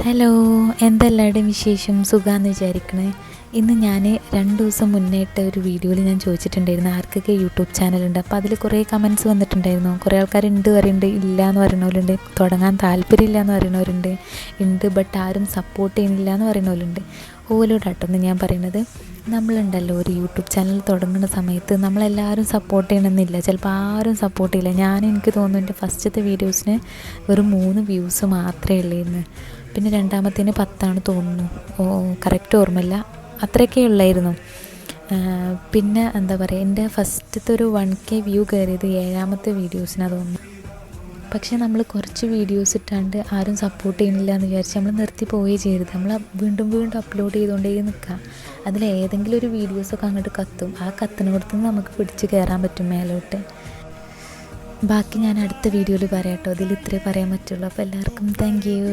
Hello, എന്തെല്ലാവരുടെയും വിശേഷം? സുഖമാണെന്ന് വിചാരിക്കണേ. ഇന്ന് ഞാൻ 2 ദിവസം മുന്നേയിട്ട ഒരു വീഡിയോയിൽ ഞാൻ ചോദിച്ചിട്ടുണ്ടായിരുന്നു ആർക്കൊക്കെ യൂട്യൂബ് ചാനലുണ്ട്. അപ്പോൾ അതിൽ കുറേ കമൻറ്റ്സ് വന്നിട്ടുണ്ടായിരുന്നു. കുറേ ആൾക്കാരുണ്ട് പറയുന്നുണ്ട്, ഇല്ല എന്ന് പറയുന്നവരുണ്ട്, തുടങ്ങാൻ താല്പര്യമില്ല എന്ന് പറയുന്നവരുണ്ട്, ഉണ്ട് ബട്ട് ആരും സപ്പോർട്ട് ചെയ്യുന്നില്ല എന്ന് പറയുന്നവരുണ്ട്. ഓലോടാട്ടൊന്ന് ഞാൻ പറയുന്നത്, നമ്മളുണ്ടല്ലോ ഒരു യൂട്യൂബ് ചാനൽ തുടങ്ങുന്ന സമയത്ത് നമ്മളെല്ലാവരും സപ്പോർട്ട് ചെയ്യണമെന്നില്ല. ചിലപ്പോൾ ആരും സപ്പോർട്ട് ചെയ്യില്ല. എനിക്ക് തോന്നുന്നു എൻ്റെ ഫസ്റ്റത്തെ വീഡിയോസിന് വെറും 3 വ്യൂസ് മാത്രമേ ഉള്ളായിരുന്നു. പിന്നെ രണ്ടാമത്തേന് 10 തോന്നുന്നു, കറക്റ്റ് ഓർമ്മയില്ല, അത്രയൊക്കെ ഉള്ളായിരുന്നു. പിന്നെ എന്താ പറയുക, എൻ്റെ ഫസ്റ്റത്തെ ഒരു 1K വ്യൂ കയറിയത് 7ാമത്തെ വീഡിയോസിനാണ് തോന്നുന്നു. പക്ഷേ നമ്മൾ കുറച്ച് വീഡിയോസ് ഇട്ടാണ്ട് ആരും സപ്പോർട്ട് ചെയ്യുന്നില്ല എന്ന് വിചാരിച്ച് നമ്മൾ നിർത്തി പോവുകയും ചെയ്യരുത്. നമ്മൾ വീണ്ടും വീണ്ടും അപ്ലോഡ് ചെയ്തുകൊണ്ടേ നിൽക്കുക. അതിലേതെങ്കിലും ഒരു വീഡിയോസൊക്കെ അങ്ങോട്ട് കത്തും. ആ കത്തിനോടത്തുനിന്ന് നമുക്ക് പിടിച്ച് കയറാൻ പറ്റും മേലോട്ട്. ബാക്കി ഞാൻ അടുത്ത വീഡിയോയിൽ പറയാം കേട്ടോ. ഇതിൽ ഇത്രേ പറയാൻ പറ്റുള്ളൂ. അപ്പോൾ എല്ലാവർക്കും താങ്ക് യു.